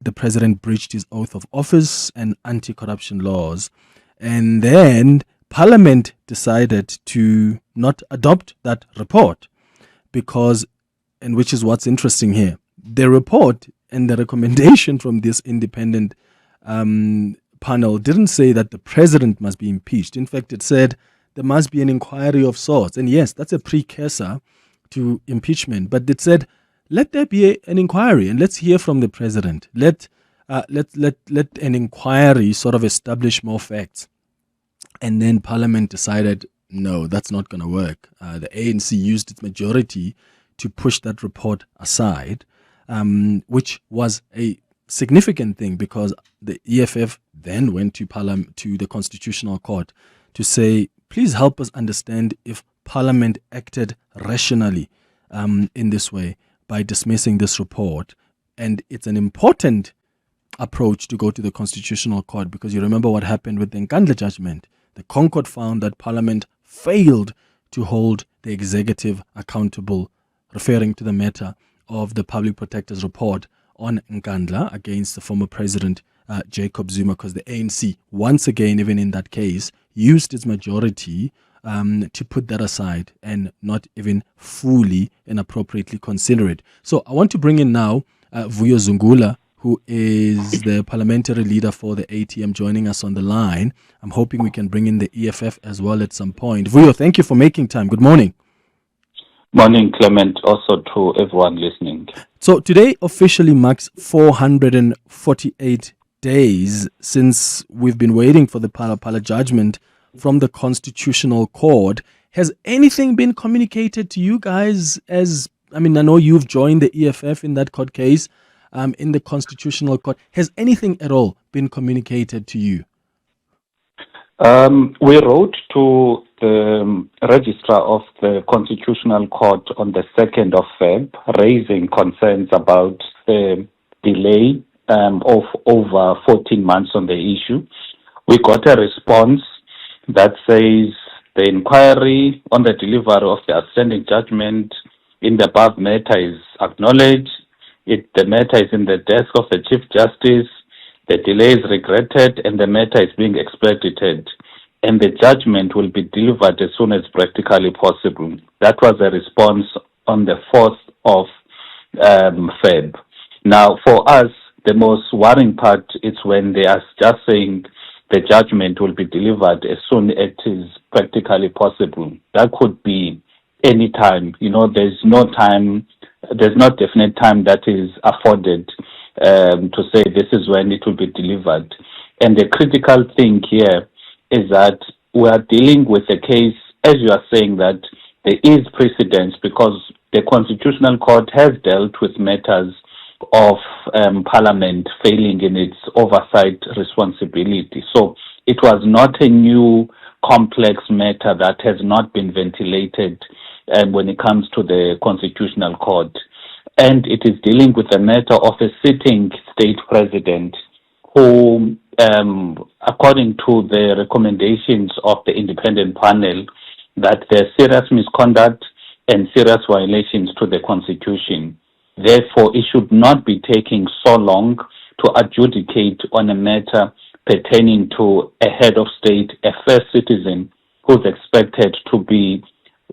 the president breached his oath of office and anti-corruption laws. And then Parliament decided to not adopt that report because, and which is what's interesting here, the report and the recommendation from this independent panel didn't say that the president must be impeached. In fact, it said there must be an inquiry of sorts. And yes, that's a precursor to impeachment. But it said, let there be an inquiry and let's hear from the president. Let an inquiry sort of establish more facts. And then Parliament decided, no, that's not going to work. The ANC used its majority to push that report aside, which was a significant thing because the EFF then went to the Constitutional Court to say, please help us understand if Parliament acted rationally in this way by dismissing this report. And it's an important approach to go to the Constitutional Court because you remember what happened with the Nkandla judgment. The Concord found that Parliament failed to hold the executive accountable, referring to the matter of the Public Protector's report on Nkandla against the former president Jacob Zuma, because the ANC, once again, even in that case, used its majority to put that aside and not even fully and appropriately consider it. So I want to bring in now Vuyo Zungula, who is the parliamentary leader for the ATM, joining us on the line. I'm hoping we can bring in the EFF as well at some point. Vuyo, thank you for making time. Good morning. Morning, Clement, also to everyone listening. So today officially marks 448 days since we've been waiting for the Phala Phala judgment from the Constitutional Court. Has anything been communicated to you guys I know you've joined the EFF in that court case, in the Constitutional Court. Has anything at all been communicated to you? We wrote to the registrar of the Constitutional Court on the 2nd of Feb, raising concerns about the delay of over 14 months on the issue. We got a response that says the inquiry on the delivery of the outstanding judgment in the above matter is acknowledged. The matter is in the desk of the Chief Justice. The delay is regretted and the matter is being expedited, and the judgment will be delivered as soon as practically possible. That was a response on the 4th of Feb. Now, for us, the most worrying part is when they are just saying the judgment will be delivered as soon as it is practically possible. That could be any time. There's no definite time that is afforded to say this is when it will be delivered. And the critical thing here is that we are dealing with a case, as you are saying, that there is precedence because the Constitutional Court has dealt with matters of Parliament failing in its oversight responsibility. So it was not a new complex matter that has not been ventilated when it comes to the Constitutional Court. And it is dealing with the matter of a sitting state president who, according to the recommendations of the independent panel, that there's serious misconduct and serious violations to the Constitution. Therefore, it should not be taking so long to adjudicate on a matter pertaining to a head of state, a first citizen who's expected to be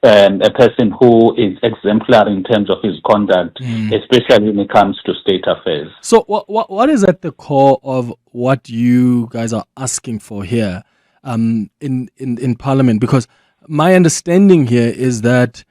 a person who is exemplary in terms of his conduct, especially when it comes to state affairs. So what is at the core of what you guys are asking for here in Parliament? Because my understanding here is that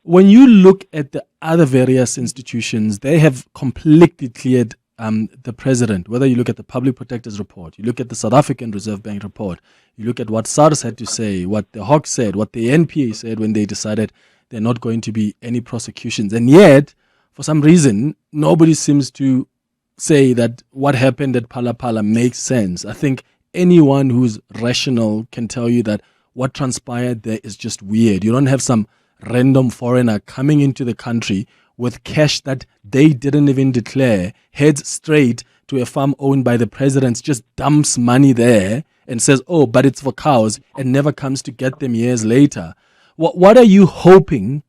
when you look at the other various institutions, they have completely cleared the president. Whether you look at the Public Protector's report, you look at the South African Reserve Bank report, you look at what SARS had to say, what the Hawk said, what the NPA said when they decided there are not going to be any prosecutions. And yet, for some reason, nobody seems to say that what happened at Phala Phala makes sense. I think anyone who's rational can tell you that what transpired there is just weird. You don't have some random foreigner coming into the country with cash that they didn't even declare, heads straight to a farm owned by the president, just dumps money there and says, oh, but it's for cows, and never comes to get them years later. What are you hoping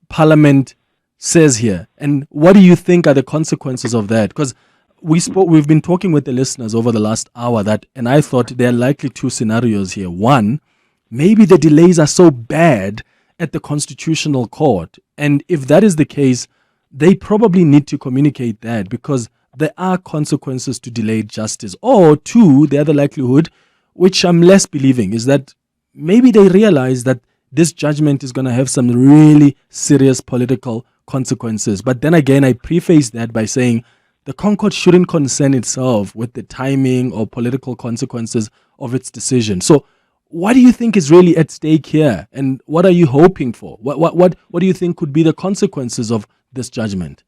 Parliament says here? And what do you think are the consequences of that? Because we've been talking with the listeners over the last hour and I thought there are likely two scenarios here. One, maybe the delays are so bad at the Constitutional Court, and if that is the case, they probably need to communicate that, because there are consequences to delayed justice. Or two, the other likelihood, which I'm less believing, is that maybe they realize that this judgment is going to have some really serious political consequences. But then again, I preface that by saying the Concord shouldn't concern itself with the timing or political consequences of its decision. So what do you think is really at stake here? And what are you hoping for? What do you think could be the consequences of this judgment?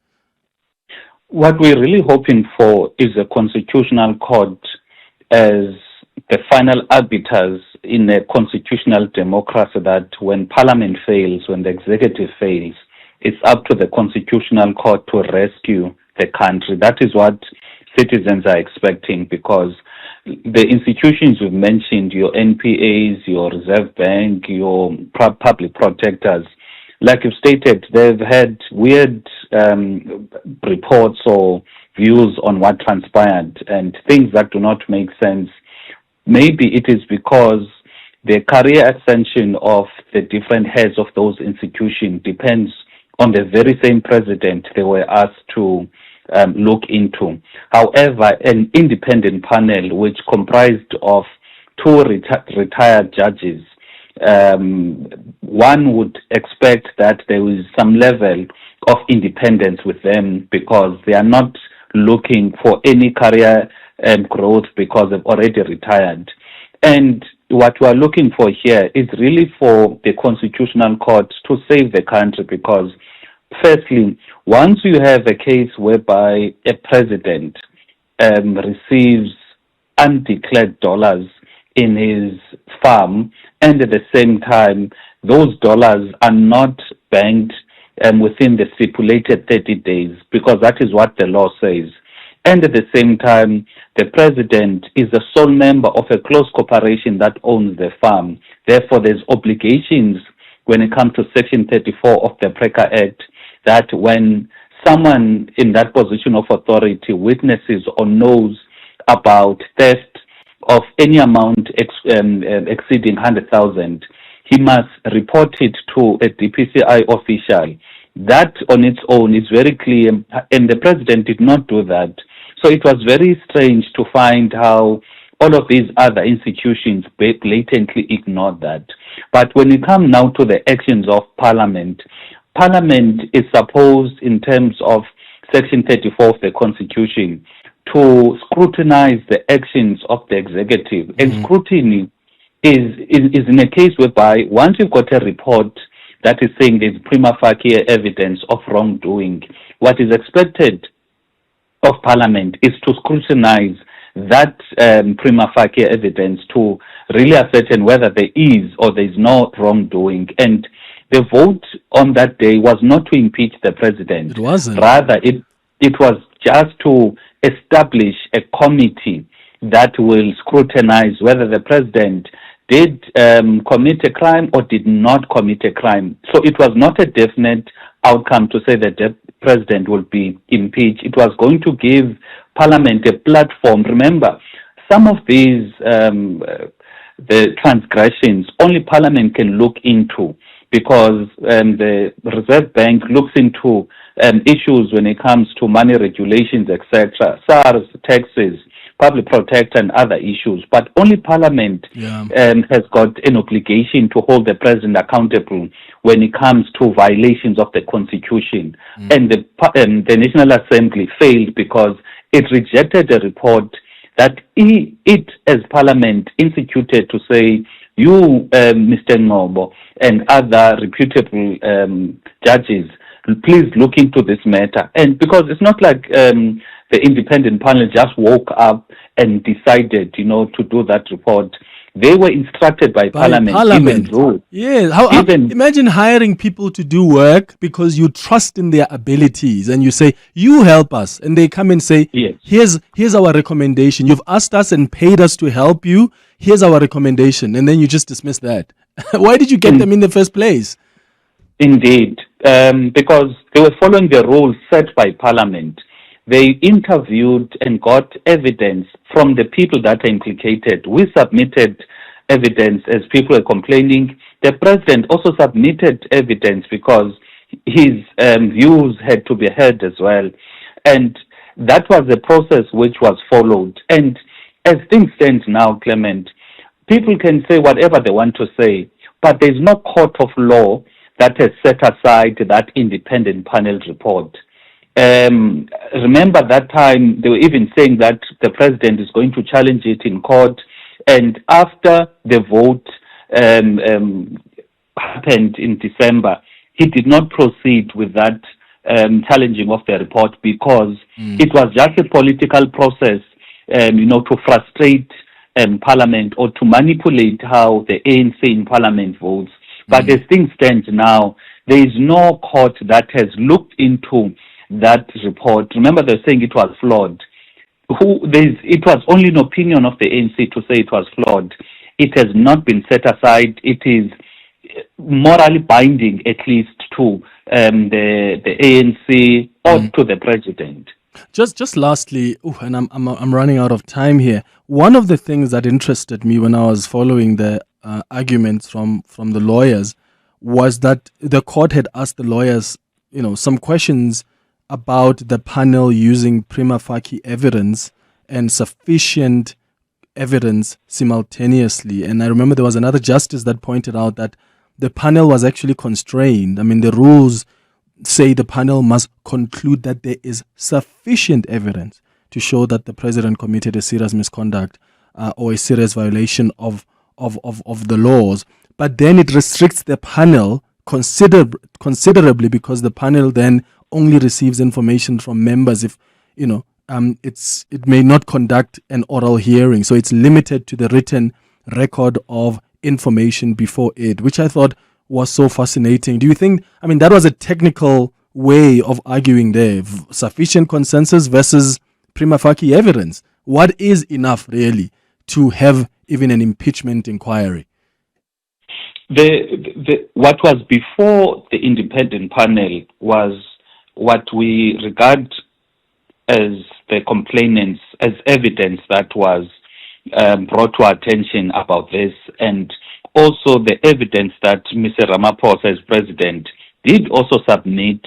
What we're really hoping for is a constitutional court as the final arbiters in a constitutional democracy, that when Parliament fails, when the executive fails, it's up to the constitutional court to rescue the country. That is what citizens are expecting, because the institutions we've mentioned, your NPAs, your Reserve Bank, your public protectors, like you've stated, they've had weird reports or views on what transpired and things that do not make sense. Maybe it is because the career ascension of the different heads of those institutions depends on the very same president they were asked to look into. However, an independent panel which comprised of two retired judges, one would expect that there is some level of independence with them, because they are not looking for any career growth because they've already retired. And what we are looking for here is really for the Constitutional Court to save the country, because firstly, once you have a case whereby a president receives undeclared dollars in his farm, and at the same time, those dollars are not banked within the stipulated 30 days, because that is what the law says. And at the same time, the president is the sole member of a close corporation that owns the farm. Therefore, there's obligations when it comes to Section 34 of the PRECA Act, that when someone in that position of authority witnesses or knows about theft of any amount exceeding 100,000, he must report it to a DPCI official. That on its own is very clear, and the president did not do that. So it was very strange to find how all of these other institutions blatantly ignored that. But when you come now to the actions of Parliament, Parliament is supposed, in terms of Section 34 of the Constitution, to scrutinize the actions of the executive. Mm-hmm. And scrutiny is in a case whereby once you've got a report that is saying there's prima facie evidence of wrongdoing, what is expected of Parliament is to scrutinize that prima facie evidence to really ascertain whether there is or there is no wrongdoing. And the vote on that day was not to impeach the president. It wasn't. Rather, it was just to establish a committee that will scrutinize whether the president did commit a crime or did not commit a crime. So it was not a definite outcome to say that the president will be impeached. It was going to give Parliament a platform. Remember, some of these the transgressions only Parliament can look into, because the Reserve Bank looks into issues when it comes to money regulations, etc., SARS, taxes, public protector, and other issues. But only Parliament has got an obligation to hold the president accountable when it comes to violations of the Constitution. And the National Assembly failed because it rejected a report that it as Parliament instituted to say, you, Mr. Ngobo, and other reputable judges, please look into this matter. And because it's not like the independent panel just woke up and decided, to do that report. They were instructed by Parliament. Even though, imagine hiring people to do work because you trust in their abilities, and you say, you help us, and they come and say, yes, here's our recommendation. You've asked us and paid us to help you. Here's our recommendation. And then you just dismiss that. Why did you get them in the first place? Indeed, because they were following the rules set by Parliament. they interviewed and got evidence from the people that are implicated. We submitted evidence as people were complaining. The president also submitted evidence because his views had to be heard as well. And that was the process which was followed. And as things stand now, Clement, people can say whatever they want to say, but there's no court of law that has set aside that independent panel report. Remember that time they were even saying that the president is going to challenge it in court. And after the vote happened in December, he did not proceed with that challenging of the report because it was just a political process, to frustrate Parliament or to manipulate how the ANC in Parliament votes. But as things stand now, there is no court that has looked into that report. Remember, they're saying it was flawed. It was only an opinion of the ANC to say it was flawed. It has not been set aside. It is morally binding, at least to the ANC or to the president. Just lastly, and I'm running out of time here. One of the things that interested me when I was following the arguments from the lawyers was that the court had asked the lawyers, some questions about the panel using prima facie evidence and sufficient evidence simultaneously. And I remember there was another justice that pointed out that the panel was actually constrained. I mean, the rules say the panel must conclude that there is sufficient evidence to show that the president committed a serious misconduct or a serious violation of the laws. But then it restricts the panel considerably because the panel then only receives information from members if, it may not conduct an oral hearing. So it's limited to the written record of information before it, which I thought was so fascinating. Do you think, that was a technical way of arguing there, sufficient consensus versus prima facie evidence? What is enough really to have even an impeachment inquiry? What was before the independent panel was what we regard as the complainants, as evidence that was brought to our attention about this, and also the evidence that Mr. Ramaphosa as president did also submit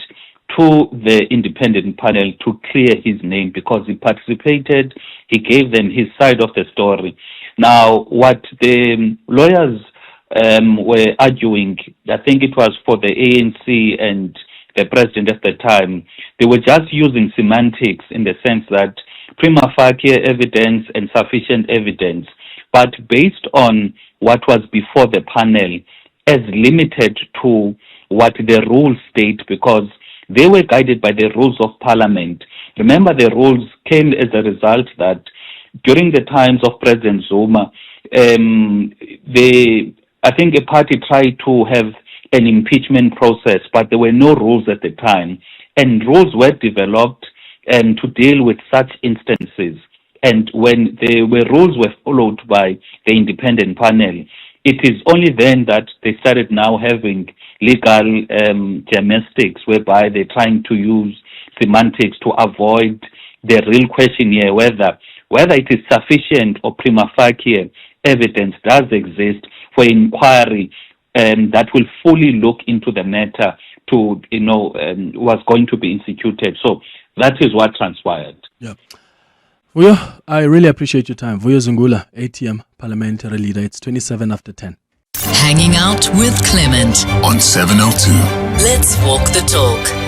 to the independent panel to clear his name because he participated, he gave them his side of the story. Now, what the lawyers were arguing, I think it was for the ANC and the president at the time, they were just using semantics in the sense that prima facie evidence and sufficient evidence, but based on what was before the panel as limited to what the rules state because they were guided by the rules of Parliament. Remember, the rules came as a result that during the times of President Zuma, I think a party tried to have an impeachment process, but there were no rules at the time. And rules were developed to deal with such instances. And when rules were followed by the independent panel, it is only then that they started now having legal gymnastics whereby they're trying to use semantics to avoid the real question here, whether it is sufficient or prima facie evidence does exist for inquiry that will fully look into the matter to, was going to be instituted. So that is what transpired. Yeah. Vuyo, I really appreciate your time. Vuyo Zungula, ATM Parliamentary leader. It's 27 after 10. Hanging out with Clement on 702. Let's walk the talk.